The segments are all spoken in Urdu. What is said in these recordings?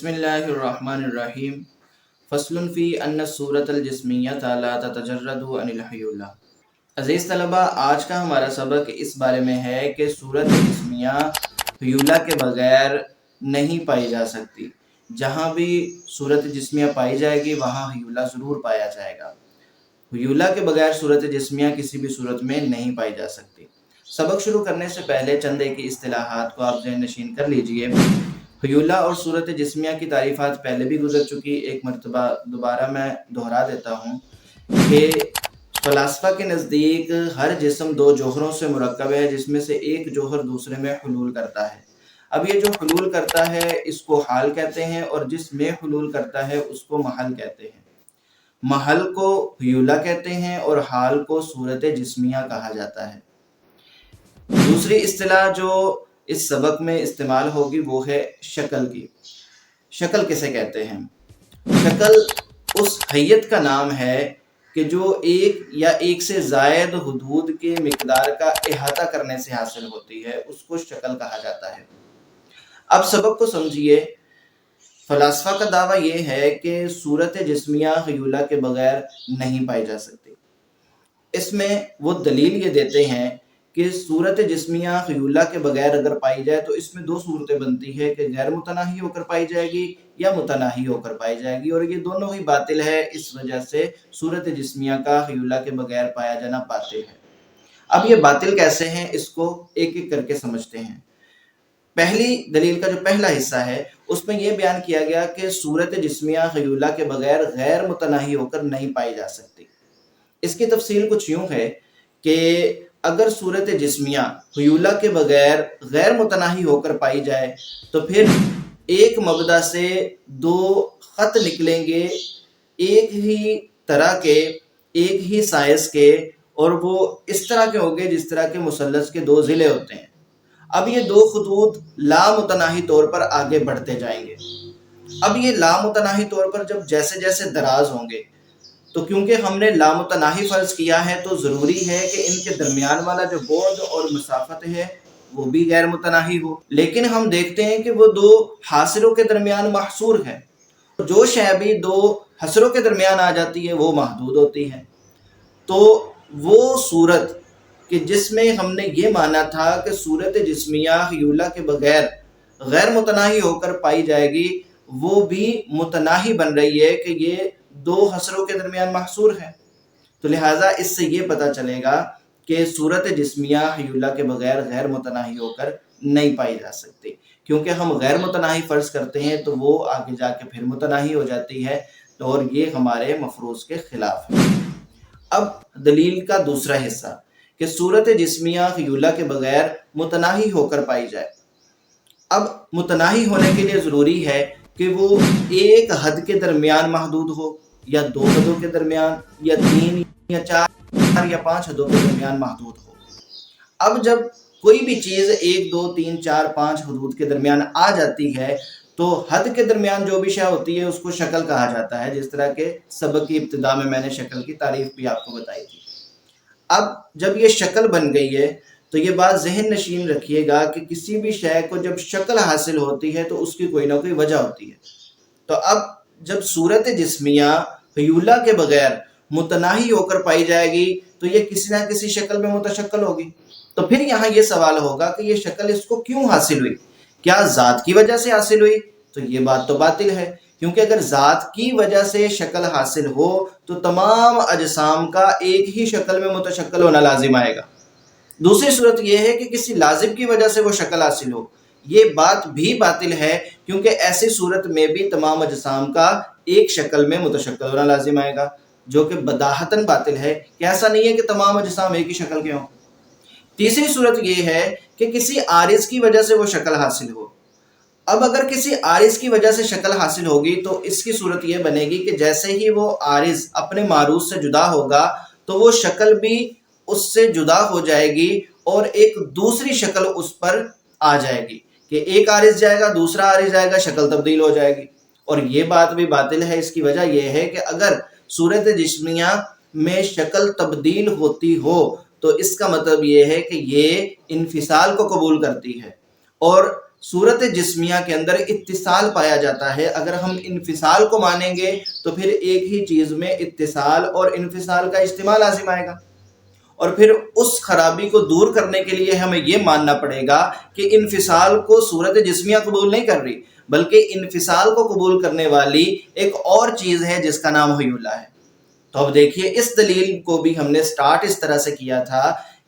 بسم اللہ الرحمن الرحیم فصل فی ان صورت الجسمیت لا تتجرد عن الحیولہ۔ عزیز طلبہ، آج کا ہمارا سبق اس بارے میں ہے کہ صورت جسمیہ حیولہ کے بغیر نہیں پائی جا سکتی۔ جہاں بھی صورت جسمیہ پائی جائے گی وہاں حیولہ ضرور پایا جائے گا۔ حیولہ کے بغیر صورت جسمیہ کسی بھی صورت میں نہیں پائی جا سکتی۔ سبق شروع کرنے سے پہلے چند ایک اصطلاحات کو آپ ذہن نشین کر لیجئے۔ حیولہ اور صورت جسمیہ کی تعریفات پہلے بھی گزر چکی، ایک مرتبہ دوبارہ میں دہرا دیتا ہوں کہ فلاسفہ کے نزدیک ہر جسم دو جوہروں سے مرکب ہے، جس میں سے ایک جوہر دوسرے میں حلول کرتا ہے۔ اب یہ جو حلول کرتا ہے اس کو حال کہتے ہیں، اور جس میں حلول کرتا ہے اس کو محل کہتے ہیں۔ محل کو حیولہ کہتے ہیں اور حال کو صورت جسمیہ کہا جاتا ہے۔ دوسری اصطلاح جو اس سبق میں استعمال ہوگی وہ ہے شکل کی۔ شکل کسے کہتے ہیں؟ شکل اس حیت کا نام ہے کہ جو ایک یا ایک سے زائد حدود کے مقدار کا احاطہ کرنے سے حاصل ہوتی ہے، اس کو شکل کہا جاتا ہے۔ اب سبق کو سمجھیے۔ فلاسفہ کا دعویٰ یہ ہے کہ صورت جسمیہ حیولہ کے بغیر نہیں پائی جا سکتی۔ اس میں وہ دلیل یہ دیتے ہیں کہ صورت جسمیہ حیولہ کے بغیر اگر پائی جائے تو اس میں دو صورتیں بنتی ہے کہ غیر متناہی ہو کر پائی جائے گی یا متناہی ہو کر پائی جائے گی، اور یہ دونوں ہی باطل ہے۔ اس وجہ سے صورت جسمیہ کا حیولہ کے بغیر پایا جانا باطل ہے۔ اب یہ باطل کیسے ہیں اس کو ایک ایک کر کے سمجھتے ہیں۔ پہلی دلیل کا جو پہلا حصہ ہے اس میں یہ بیان کیا گیا کہ صورت جسمیہ حیولہ کے بغیر غیر متناہی ہو کر نہیں پائی جا سکتی۔ اس کی تفصیل کچھ یوں ہے کہ اگر صورت جسمیہ حیولہ کے بغیر غیر متناہی ہو کر پائی جائے تو پھر ایک مبدا سے دو خط نکلیں گے، ایک ہی طرح کے، ایک ہی سائز کے، اور وہ اس طرح کے ہوں گے جس طرح کے مثلث کے دو ضلع ہوتے ہیں۔ اب یہ دو خطوط لامتناہی طور پر آگے بڑھتے جائیں گے۔ اب یہ لامتناہی طور پر جب جیسے جیسے دراز ہوں گے تو کیونکہ ہم نے لامتناہی فرض کیا ہے تو ضروری ہے کہ ان کے درمیان والا جو بعد اور مسافت ہے وہ بھی غیر متناہی ہو، لیکن ہم دیکھتے ہیں کہ وہ دو حاصروں کے درمیان محصور ہے۔ جو شے بھی دو حصروں کے درمیان آ جاتی ہے وہ محدود ہوتی ہے۔ تو وہ صورت کہ جس میں ہم نے یہ مانا تھا کہ صورت جسمیہ حیولہ کے بغیر غیر متناہی ہو کر پائی جائے گی، وہ بھی متناہی بن رہی ہے کہ یہ دو حصروں کے درمیان محصور ہے۔ تو لہٰذا اس سے یہ پتہ چلے گا کہ صورت جسمیہ حیولہ کے بغیر غیر متناہی ہو کر نہیں پائی جا سکتی، کیونکہ ہم غیر متناہی فرض کرتے ہیں تو وہ آگے جا کے پھر متناہی ہو جاتی ہے، اور یہ ہمارے مفروض کے خلاف ہے۔ اب دلیل کا دوسرا حصہ کہ صورت جسمیہ حیولہ کے بغیر متناہی ہو کر پائی جائے۔ اب متناہی ہونے کے لیے ضروری ہے کہ وہ ایک حد کے درمیان محدود ہو، یا دو حدوں کے درمیان، یا تین یا چار یا پانچ حدوں کے درمیان محدود ہو۔ اب جب کوئی بھی چیز ایک، دو، تین، چار، پانچ حدود کے درمیان آ جاتی ہے تو حد کے درمیان جو بھی شے ہوتی ہے اس کو شکل کہا جاتا ہے، جس طرح کے سبق کی ابتدا میں نے شکل کی تعریف بھی آپ کو بتائی تھی۔ اب جب یہ شکل بن گئی ہے تو یہ بات ذہن نشین رکھیے گا کہ کسی بھی شے کو جب شکل حاصل ہوتی ہے تو اس کی کوئی نہ کوئی وجہ ہوتی ہے۔ تو اب جب صورت جسمیہ حیولہ کے بغیر متناہی ہو کر پائی جائے گی تو یہ کسی نہ کسی شکل میں متشکل ہوگی۔ تو پھر یہاں یہ سوال ہوگا کہ یہ شکل اس کو کیوں حاصل ہوئی؟ کیا ذات کی وجہ سے حاصل ہوئی؟ تو یہ بات تو باطل ہے، کیونکہ اگر ذات کی وجہ سے شکل حاصل ہو تو تمام اجسام کا ایک ہی شکل میں متشکل ہونا لازم آئے گا۔ دوسری صورت یہ ہے کہ کسی لازم کی وجہ سے وہ شکل حاصل ہو، یہ بات بھی باطل ہے، کیونکہ ایسی صورت میں بھی تمام اجسام کا ایک شکل میں متشکل ہونا لازم آئے گا، جو کہ بداہتاً باطل ہے کہ ایسا نہیں ہے کہ تمام اجسام ایک ہی شکل کے ہوں۔ تیسری صورت یہ ہے کہ کسی عارض کی وجہ سے وہ شکل حاصل ہو۔ اب اگر کسی عارض کی وجہ سے شکل حاصل ہوگی تو اس کی صورت یہ بنے گی کہ جیسے ہی وہ عارض اپنے معروض سے جدا ہوگا تو وہ شکل بھی اس سے جدا ہو جائے گی اور ایک دوسری شکل اس پر آ جائے گی، کہ ایک عارض جائے گا، دوسرا عارض جائے گا، شکل تبدیل ہو جائے گی۔ اور یہ بات بھی باطل ہے۔ اس کی وجہ یہ ہے کہ اگر صورت جسمیہ میں شکل تبدیل ہوتی ہو تو اس کا مطلب یہ ہے کہ یہ انفصال کو قبول کرتی ہے، اور صورت جسمیہ کے اندر اتصال پایا جاتا ہے۔ اگر ہم انفصال کو مانیں گے تو پھر ایک ہی چیز میں اتصال اور انفصال کا اجتماع لازم آئے گا، اور پھر اس خرابی کو دور کرنے کے لیے ہمیں یہ ماننا پڑے گا کہ انفصال کو صورت جسمیہ قبول نہیں کر رہی، بلکہ انفصال کو قبول کرنے والی ایک اور چیز ہے جس کا نام حیولہ ہے۔ تو اب دیکھیے اس دلیل کو بھی ہم نے سٹارٹ اس طرح سے کیا تھا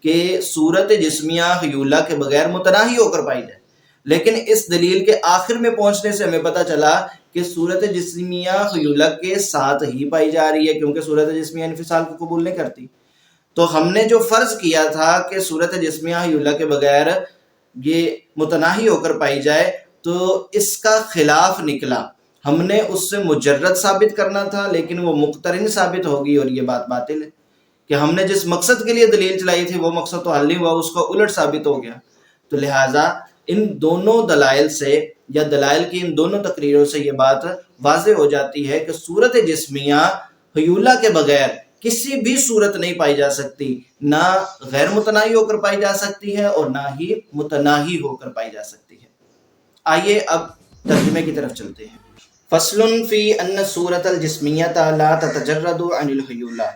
کہ صورت جسمیہ حیولہ کے بغیر متناہی ہو کر پائی جائے، لیکن اس دلیل کے آخر میں پہنچنے سے ہمیں پتہ چلا کہ صورت جسمیہ حیولہ کے ساتھ ہی پائی جا رہی ہے، کیونکہ صورت جسمیہ انفصال کو قبول نہیں کرتی۔ تو ہم نے جو فرض کیا تھا کہ صورت جسمیہ حیولہ کے بغیر یہ متناہی ہو کر پائی جائے، تو اس کا خلاف نکلا۔ ہم نے اس سے مجرد ثابت کرنا تھا، لیکن وہ مقترن ثابت ہوگی، اور یہ بات باطل ہے کہ ہم نے جس مقصد کے لیے دلیل چلائی تھی وہ مقصد تو حل نہیں ہوا، اس کا الٹ ثابت ہو گیا۔ تو لہٰذا ان دونوں دلائل سے یا دلائل کی ان دونوں تقریروں سے یہ بات واضح ہو جاتی ہے کہ صورت جسمیہ حیولہ کے بغیر کسی بھی صورت نہیں پائی جا سکتی، نہ غیر متناہی ہو کر پائی جا سکتی ہے اور نہ ہی متناہی ہو کر پائی جا سکتی ہے۔ آئیے اب ترجمے کی طرف چلتے ہیں۔ فصل فی ان صورت الجسمیۃ لا تتجرد عن الحیولہ،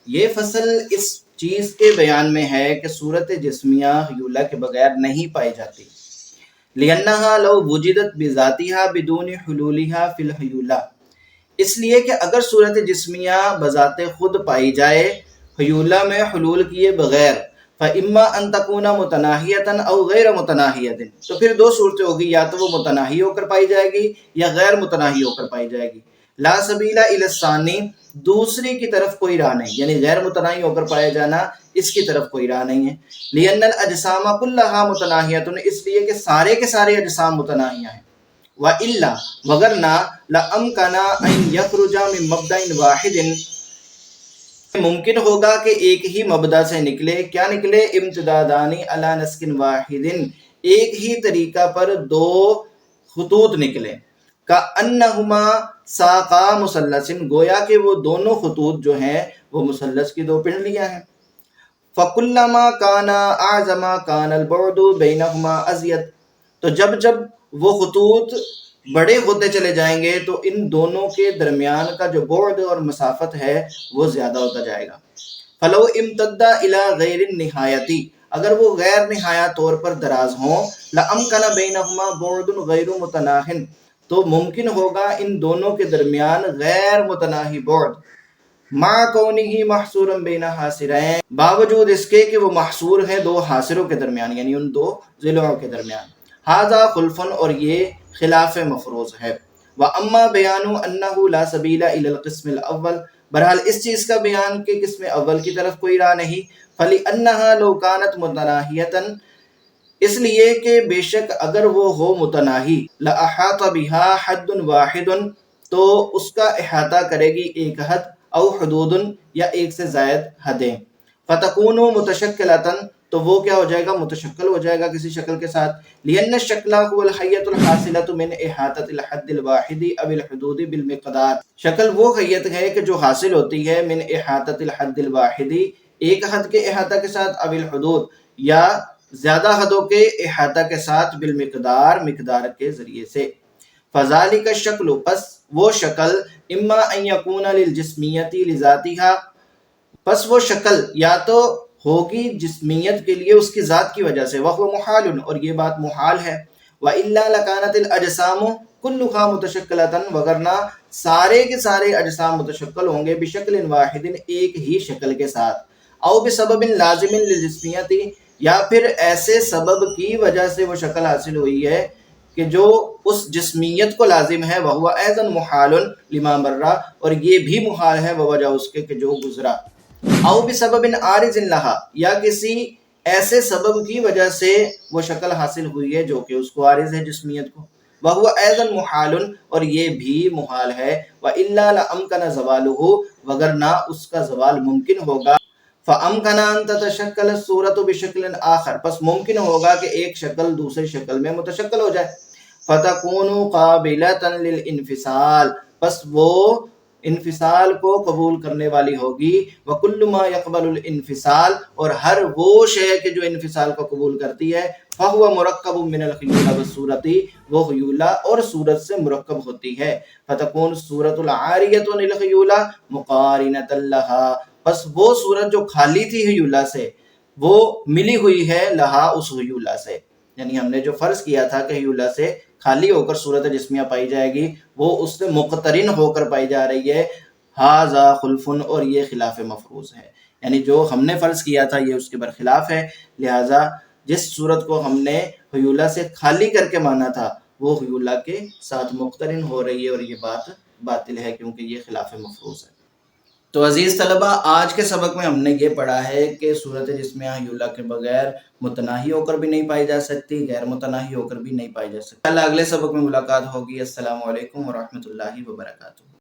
یہ فصل اس چیز کے بیان میں ہے کہ صورت جسمیہ حیولہ کے بغیر نہیں پائی جاتی۔ لأنها لو وجدت بذاتها بدون حلولها فی الحیولہ، اس لیے کہ اگر صورت جسمیہ بذات خود پائی جائے حیولہ میں حلول کیے بغیر، فَإِمَّا أَن تَكُونَ مُتَنَاهِيَةً أَوْ غَيْرَ مُتَنَاهِيَةٍ، تو پھر دو صورتیں ہوگی، یا تو وہ متناہی ہو کر پائی جائے گی یا غیر متناہی ہو کر پائی جائے گی۔ لا سبیل الی الثانی، دوسری کی طرف کوئی راہ نہیں، یعنی غیر متناہی ہو کر پایا جانا اس کی طرف کوئی راہ نہیں ہے۔ لأن الاجسام كلها متناہیۃ، اس لیے کہ سارے کے سارے اجسام متناہیہ ہیں۔ وَإِلَّا، وگرنہ لَأَمْكَنَ أَن يَخْرُجَ مِن مَبْدَأٍ وَاحِدٍ، ممکن ہوگا کہ ایک ہی مبدا سے نکلے۔ کیا نکلے؟ امتدادانی علی نسق واحد، ایک ہی طریقہ پر دو خطوط نکلے۔ کأنہما ساقا مثلث، گویا کہ وہ دونوں خطوط جو ہیں وہ مثلث کی دو پنڈلیاں ہیں۔ فَكُلَّمَا كَانَ أَعْظَمَ كَانَ الْبُعْدُ بَيْنَهُمَا أَزْيَدَ، تو جب جب وہ خطوط بڑے ہوتے چلے جائیں گے تو ان دونوں کے درمیان کا جو بعد اور مسافت ہے وہ زیادہ ہوتا جائے گا۔ فَلَوْ امْتَدَّ إِلَى غَيْرِ النِّهَایَةِ، اگر وہ غیر نہایہ طور پر دراز ہوں، لَأَمْكَنَ بَيْنَهُمَا بُعْدٌ غَيْرُ مُتَنَاهٍ، تو ممکن ہوگا ان دونوں کے درمیان غیر متناہی بعد، مع کونہ محصورا بین حاصرین، باوجود اس کے کہ وہ محصور ہے دو حاصروں کے درمیان، یعنی ان دو ضلعوں کے درمیان۔ ھذا خلف، اور یہ خلاف مفروض ہے۔ واما بیان انہ لا سبیل الی القسم الاول، بہرحال اس چیز کا بیان کہ قسم اول کی طرف کوئی راہ نہیں۔ فلانھا لو کانت متناہیۃ، اس لیے کہ بے شک اگر وہ ہو متناہی، لاحاط بها حد واحد، تو اس کا احاطہ کرے گی ایک حد، او حدود، یا ایک سے زائد حدیں۔ فتکون متشکلۃ، تو وہ کیا ہو جائے گا؟ متشکل ہو جائے گا کسی شکل کے ساتھ۔ لأن الشکل هو الحیۃ الحاصلۃ من احاطۃ الحد الواحد او الحدود بالمقدار، شکل وہ حیت ہے کہ جو حاصل ہوتی ہے من احاطۃ الحد الواحد، ایک حد کے احاطہ کے ساتھ، او الحدود، یا زیادہ حدوں کے احاطہ کے ساتھ، بالمقدار، مقدار کے ذریعے سے۔ فذلک الشکل، پس وہ شکل، اما ان یکون للجسمیۃ لذاتھا، پس وہ شکل یا تو ہوگی جسمیت کے لیے اس کی ذات کی وجہ سے، وہو محال، اور یہ بات محال ہے۔ وَإِلَّا لَكَانَتِ الْأَجْسَامُ كُلُّهَا مُتَشَكِّلَةً، وگرنہ سارے کے سارے اجسام متشکل ہوں گے، بشکل واحد، ایک ہی شکل کے ساتھ، او بسبب لازم للجسمیت، یا پھر ایسے سبب کی وجہ سے وہ شکل حاصل ہوئی ہے کہ جو اس جسمیت کو لازم ہے، وہو ایضا محال لما مر، اور یہ بھی محال ہے بوجہ اس کے کہ جو گزرا۔ او بسبب عارض لہا، یا کسی ایسے سبب کی وجہ سے وہ شکل حاصل ہوئی ہے جو کہ اس کو عارض ہے جسمیت کو، وہو ایضا محال، اور یہ بھی محال ہے۔ وَإِلَّا لَأَمْكَنَ زَوَالُهُ، وگرنہ اس کا زوال ممکن ہوگا۔ فَأَمْكَنَ أَن تَتَشَكَّلَ الصُّورَةُ بِشَكْلٍ آخر، پس ممکن ہوگا کہ ایک شکل دوسری شکل میں متشکل ہو جائے۔ فَتَكُونُ قَابِلَةً لِلْانفصال، پس وہ انفصال کو قبول کرنے والی ہوگی، وَكُلُّ مَا يَقْبَلُ الْإِنفِصَال، اور ہر وہ شے کہ جو انفصال کو قبول کرتی ہے، فَهُوَ مُرَكَّبٌ مِّنَ الْخِيُولَةِ وَالصُّورَةِ، وہ خیولہ اور صورت سے مرکب ہوتی ہے۔ فَتَكُونُ الصُّورَةُ الْعَارِيَةُ عَنِ الْخِيُولَةِ مُقَارِنَةً لَهَا، بس وہ صورت جو خالی تھی خیولہ سے وہ ملی ہوئی ہے لہا اس خیولہ سے، یعنی ہم نے جو فرض کیا تھا کہ خیولہ سے خالی ہو کر صورت جسمیہ پائی جائے گی، وہ اس سے مقترن ہو کر پائی جا رہی ہے۔ ھذا خلف، اور یہ خلاف مفروض ہے، یعنی جو ہم نے فرض کیا تھا یہ اس کے برخلاف ہے، لہذا جس صورت کو ہم نے خیولہ سے خالی کر کے مانا تھا وہ خیولہ کے ساتھ مقترن ہو رہی ہے، اور یہ بات باطل ہے کیونکہ یہ خلاف مفروض ہے۔ تو عزیز طلبہ، آج کے سبق میں ہم نے یہ پڑھا ہے کہ صورت جسمیہ خیولہ کے بغیر متناہی ہو کر بھی نہیں پائی جا سکتی، غیر متناہی ہو کر بھی نہیں پائی جا سکتی۔ اللہ اگلے سبق میں ملاقات ہوگی۔ السلام علیکم ورحمۃ اللہ وبرکاتہ۔